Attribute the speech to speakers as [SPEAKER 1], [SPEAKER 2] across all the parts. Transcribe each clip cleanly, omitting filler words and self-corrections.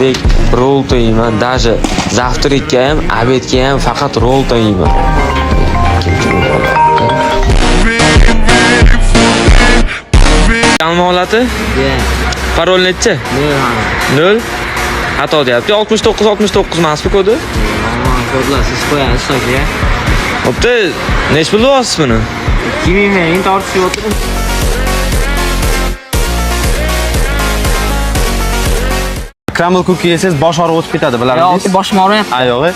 [SPEAKER 1] shuningdek rol to'yman, даже завтракка ham, obedga ham faqat rol to'yman. Alma holati? Parol necha? 0. Xato deyapti. 69 emasmi kodi?
[SPEAKER 2] Kodlar siz qo'yasiz aka.
[SPEAKER 1] Bo'pti, nech pul olyapsiz buni?
[SPEAKER 2] 2000 ming tortishib o'tiring.
[SPEAKER 3] Crumble cookie yesangiz bosh og'rig'i o'tib ketadi, bilasizmi?
[SPEAKER 2] Yo'q, boshim og'riyapti.
[SPEAKER 3] Oyog'i.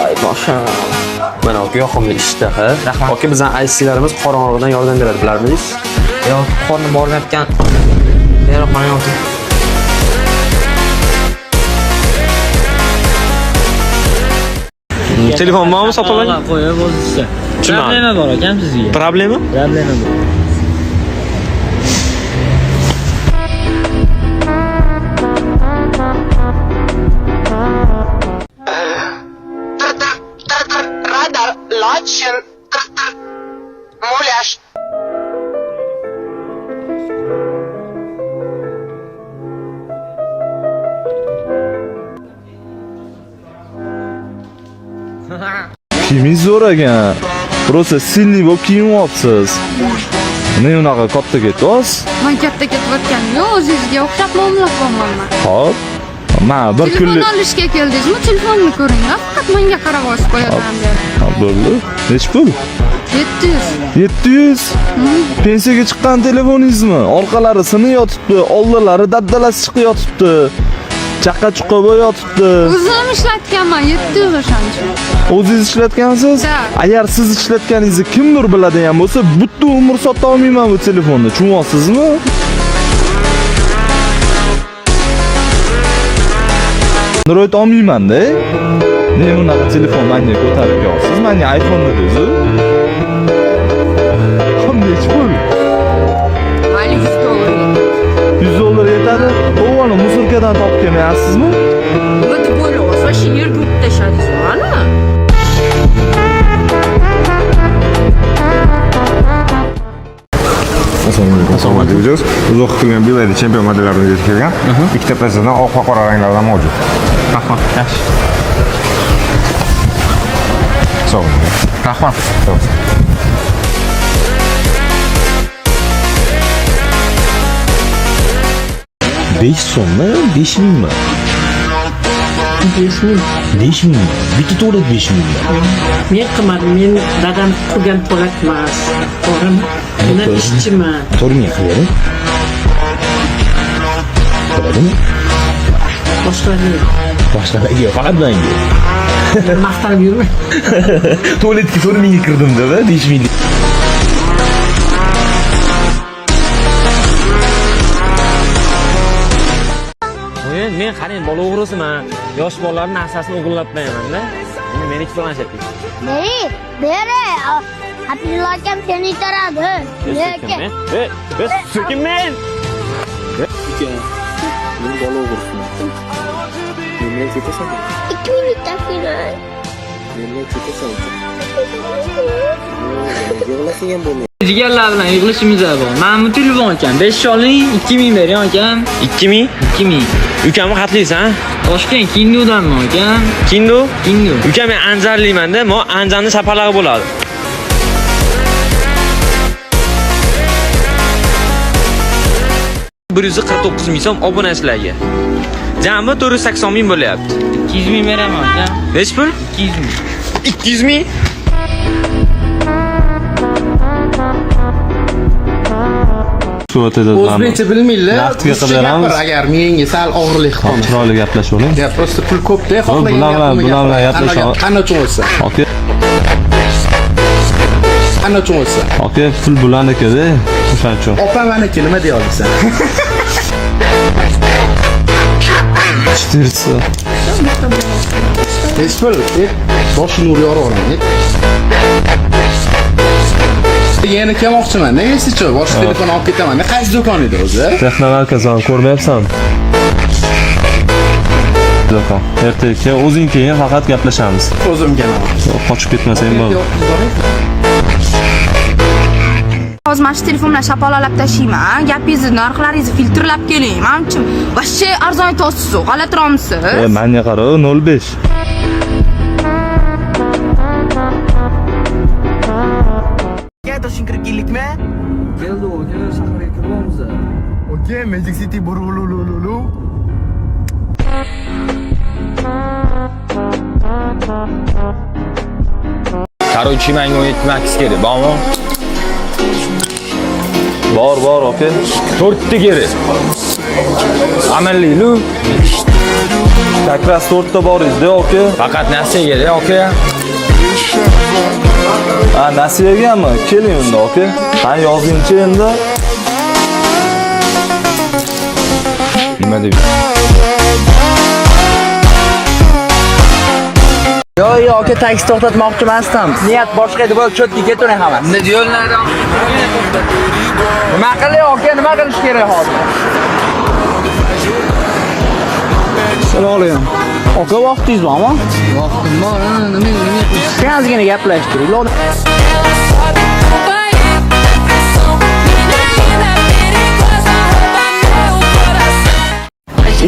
[SPEAKER 2] Ay, boshim.
[SPEAKER 3] Mana aka yoqimli ishtaha. Aka bizning IC-larimiz qorong'udan yordam beradi, bilardingiz?
[SPEAKER 2] Yo'q, qornim og'riyotgan. Beri qo'ying.
[SPEAKER 1] Telefon bormi sotib oling?
[SPEAKER 2] Qo'yib o'zingizga. Problema bor ekan sizga.
[SPEAKER 1] Problema?
[SPEAKER 2] Problema bor.
[SPEAKER 4] Radar, Lotchen, Muляж.
[SPEAKER 5] Kimingiz zo'r ekan? Просто silli bo'lib kiyinyapsiz. Ne unaqa katta ketyapsiz?
[SPEAKER 6] Men katta ketayotganim yo'q, o'zingizga o'xshab muomala qilmayman.
[SPEAKER 5] Hop. Mana bir kunlik
[SPEAKER 6] Telefon olishga keldingizmi? Telefonni ko'ringlar, faqat menga qarab olib qo'yaman deb.
[SPEAKER 5] bo'ldi. Nech pul?
[SPEAKER 6] 700.
[SPEAKER 5] 700. Pensiyaga chiqqan telefoningizmi? Orqalari sinib yotibdi, oldilari dabdalasi chiqib yotibdi. Chaqqa chuqqa bo'lib yotibdi.
[SPEAKER 6] O'zim ishlatganman 700 o'shancha.
[SPEAKER 5] O'zingiz ishlatgansiz?
[SPEAKER 6] Da.
[SPEAKER 5] Agar siz ishlatganingizni kimdir biladigan bo'lsa, butun umr sota olmayman bu telefonni. Tushunyapsizmi? Android olmayman-da. Ne bunaqa telefon menga ko'tarib kelyapsiz? Menga iPhone dedingiz. Qanday pul?
[SPEAKER 6] Mayli
[SPEAKER 5] $100 yetadi. O'g'lim musulkadan topib kelmayapsizmi?
[SPEAKER 6] Nima deb o'ylayapsiz? Shu yerga o'tib tashladingizmi?
[SPEAKER 7] Assalomu alaykum. Uzoq kutilgan Beeline chempion modellarini yetib kelgan. Ikkita plastidan oq va qora ranglarda mavjud.
[SPEAKER 3] Rahmat. Yaxshi.
[SPEAKER 7] Sog' bo'ling.
[SPEAKER 3] Rahmat.
[SPEAKER 5] 5 so'mmi? 5000 mi? 5000 mi? Bitta to'g'ri 5000 mi?
[SPEAKER 8] Men qilmadim, men dadam qilgan po'lat emas. To'g'rimi? Men ishchiman.
[SPEAKER 5] To'g'ri qilyapman. Bo'ladimi? Boshqalarga faqat menga.
[SPEAKER 8] Maqtab yurma.
[SPEAKER 5] Tualetga 4000 ga kirdim dedi, 5000.
[SPEAKER 2] Men qarang, bola o'g'risiman. Yosh bolalarning narsasini o'g'irlab qo'yaman-da. Endi meniki planshetlik.
[SPEAKER 9] Bere. Abdulla akam seni itaradi. Lekin.
[SPEAKER 2] Sekin men.
[SPEAKER 3] Men bola o'g'risiman. Men ketasan.
[SPEAKER 9] 2 minut taqdir.
[SPEAKER 3] Men ketasan. Yig'lasang ham bo'lmaydi.
[SPEAKER 2] Jigarlar bilan yig'ilishimiz bor. Men bu telefon ekan. 5 oling, 2000 bering akam.
[SPEAKER 1] 2000?
[SPEAKER 2] 2000.
[SPEAKER 1] Ukamni xatlaysan?
[SPEAKER 2] Toshkent Kindudanmi akam?
[SPEAKER 1] Kindu?
[SPEAKER 2] Kindu.
[SPEAKER 1] Ukam men Anjarliman-da, men Anjarning shaparlari bo'ladi. $149 ming so'm obunachilarga. Jami 480 ming bo'lyapti.
[SPEAKER 2] 200 ming beraman akam.
[SPEAKER 1] Nech pul?
[SPEAKER 2] 200 ming.
[SPEAKER 1] 200 ming?
[SPEAKER 3] O'zbekcha bilmaylar.
[SPEAKER 5] Naqdga qidiramiz.
[SPEAKER 3] Agar menga sal og'irlik qilsa.
[SPEAKER 5] Chiroyli gaplashavering.
[SPEAKER 3] Ya prosta pul ko'p-da,
[SPEAKER 5] Bular bilan gaplashamiz.
[SPEAKER 3] Qanday uchun bo'lsa?
[SPEAKER 5] Aka,
[SPEAKER 3] Qanday uchun bo'lsa?
[SPEAKER 5] aka pul bularnikida, o'shaning uchun.
[SPEAKER 3] Opam meniki, nima deya olasan?
[SPEAKER 5] Ishtirsa.
[SPEAKER 3] Hech pul, boshini urib yuboraverang. Yana kelmoqchiman. Nega sizcha boshqa telefon olib ketaman? Qaysi do'kon edi o'zi?
[SPEAKER 5] Texnomarkazdan ko'rmayapsan. Do'kon. Ertaga o'zing keyin faqat gaplashamiz.
[SPEAKER 3] O'zimga nima?
[SPEAKER 5] Qochib ketmasang bo'ldi.
[SPEAKER 6] hozir mana shu telefon bilan shapalolab tashlayman. Gapingizni, narxlaringizni filtrlab keling. Men uchun вообще arzon aytyapsiz, g'alatiroqmisiz?
[SPEAKER 5] Menga qara, 05.
[SPEAKER 4] Toshkentga kirib keldikmi?
[SPEAKER 2] Keldi, aka, shaharga kiryapmiz.
[SPEAKER 4] Okey, Magic City burulululu.
[SPEAKER 1] Короче, menga 17 max kerak, bormi?
[SPEAKER 5] Bor, aka.
[SPEAKER 1] 4 ta kerak. Amallilu.
[SPEAKER 5] Как раз 4 ta bor edi, aka.
[SPEAKER 1] Faqat nasiya kerak, aka.
[SPEAKER 5] Ha, nasiyagami? Keling unda, aka. Ha, yozingchi endi.
[SPEAKER 1] Nima deb?
[SPEAKER 4] Yo, aka, taksi to'xtatmoqchi emasdim. Niyat boshqa edi, bo'lib cho'tga ketavering hamma.
[SPEAKER 1] Nima yo'llarda?
[SPEAKER 4] Nima qilay, aka, nima qilish kerak hozir? Assalomu alaykum. Aka, vaqtingiz bormi?
[SPEAKER 2] Vaqtim bor, nima
[SPEAKER 4] Ozgina gaplashtiring.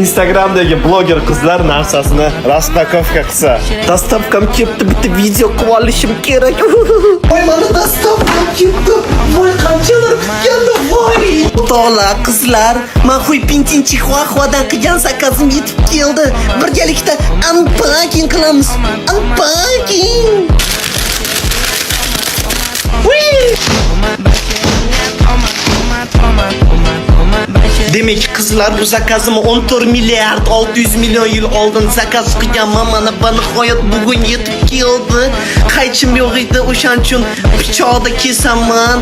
[SPEAKER 10] Instagramdagi bloger qizlar narsasini rastakovka qilsa.
[SPEAKER 4] Dastavkam kelibdi, bitta video qilib olishim kerak. Voy, mana dastavkam kelibdi. Voy, qanchalar kutganda, voy. Xudolar, qizlar, men Xuypintin Chixuaxuadan qilgan zakazim yetib keldi. Birgalikda unpacking qilamiz. Unpacking. Demek qizlar, bu zakazimni 14 milliard 600 milyon yil oldin zakaz qilganman. Mana nihoyat bugun yetib keldi. Qaychim yo'q edi, o'shaning uchun pichoqda kesaman.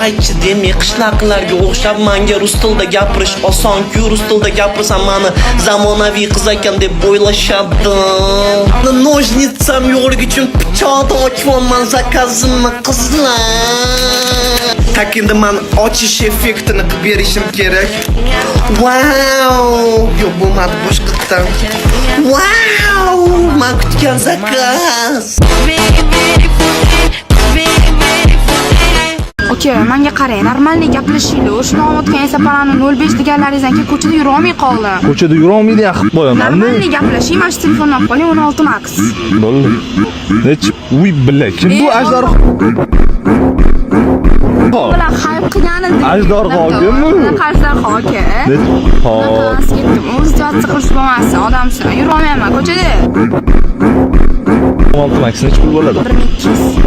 [SPEAKER 4] Qaychi demak, qishloqlarga o'xshab menga rus tilida gapirish oson-ku. Rus tilida gapirsam meni zamonaviy qiz ekan deb o'ylashadi. Nojnitsam yo'qligi uchun pichoqda ochyapman zakazimni qizlar. Tak endi men ochish effektini qilib berishim kerak. Wow! Yo'q, bo'lmadi boshqatdan. Wow! Men kutgan zakaz.
[SPEAKER 6] Aka, menga qarang, normalniy gaplashinglar. Shuni o'tgan safarani 05 deganlaringizdan keyin ko'chada yura olmay qoldim.
[SPEAKER 5] Ko'chada yura olmaydi, qilib qo'yaman.
[SPEAKER 6] Normalniy gaplashing, mana shu telefonni olib qoling, 16 max.
[SPEAKER 5] Bo'ldi. Nech uy billa. Kim bu ajdar?
[SPEAKER 6] Bular hayb qilganim.
[SPEAKER 5] Ajdorg'a olganmi?
[SPEAKER 6] Qarzlarga aka.
[SPEAKER 5] Hop.
[SPEAKER 6] O'z jotsi qilish bo'lmasa, odamsan. Yura olmayman ko'chada.
[SPEAKER 5] 16 max nech pul bo'ladi?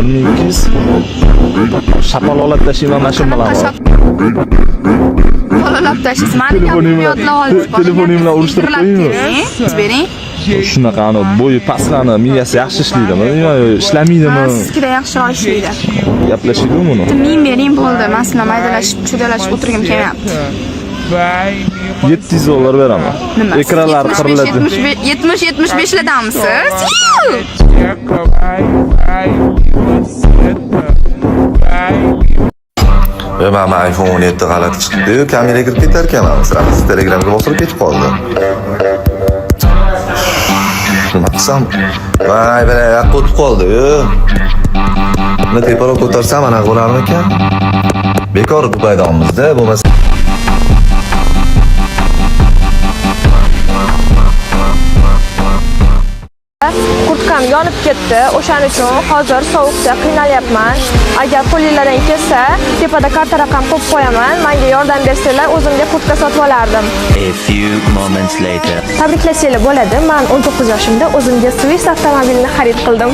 [SPEAKER 5] 1200. Shapalolab tashlayman mana shu bilan. Shapalolab tashlaysiz. Meni gapimni yodlab olasiz. Telefonim bilan urishtirib qo'yingmi?
[SPEAKER 6] Bering.
[SPEAKER 5] Shunaqani bo'yi pastlarni miyasi yaxshi ishlaydimi? Ishlamaydimi?
[SPEAKER 6] Sizkida yaxshi ishlaydi.
[SPEAKER 5] Gaplashaylik buni.
[SPEAKER 6] Men bering bo'ldi. Men sizlar maydalashib, chudalashib o'tirgim kelyapti.
[SPEAKER 5] 700 dollar beraman. Ekranlar qiriladi.
[SPEAKER 6] 70-75 ladamisiz?
[SPEAKER 11] Mana iPhone 17 g'alati chiqdi. Kameraga kirib ketar ekanman. Siz Telegramga bostirib ketib qoldi. Nima qilsam? Voy, bala yoqqa o'tib qoldi-yu. Buni teparoq ko'tarsam anaqa bo'larmikan? Bekor ko'paydamizda, bo'lmasa
[SPEAKER 12] Kurtkam yonib ketdi. O'shaning uchun hozir sovuqda qiynalyapman. Agar qo'lingizdan kelsa, tepada karta raqam qo'yib qo'yaman. Menga yordam bersanglar, o'zimga kurtka sotib olardim.
[SPEAKER 13] A few moments later.
[SPEAKER 12] Tabriklasanglar bo'ladi. Men 19 yoshimda o'zimga Swiss avtomobilini xarid qildim.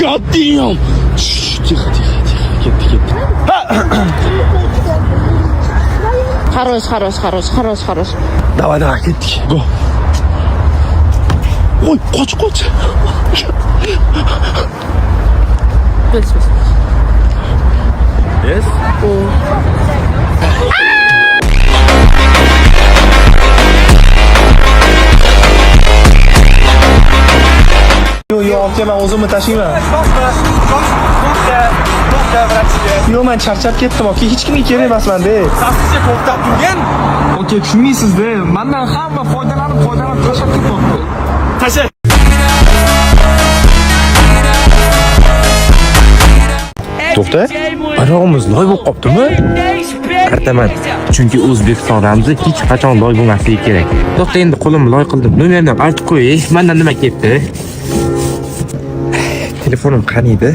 [SPEAKER 10] God damn! Тихо. Ketdi.
[SPEAKER 12] Хорош.
[SPEAKER 10] Давай, ketdik. Go. Oy, qoch. Yes. Yo, aka, men o'zimni tashlayman. Yo'q, men charchab ketdim, aka. Hech kimga kerak emasman-da. Sizga to'xtab turgan? Aka, tushunmaysiz-da. Mendan hamma foydalanib tashlab ketyapti. Tashlab.
[SPEAKER 7] To'xta. Arog'imiz loy bo'lib qoptimi? Qartaman. Chunki O'zbekiston ramzi hech qachon loy bo'lmasligi kerak. To'xta, endi qo'limni loy qildim. Nomerni aytib qo'y. Mendan nima ketdi? Telefonim qaniydi?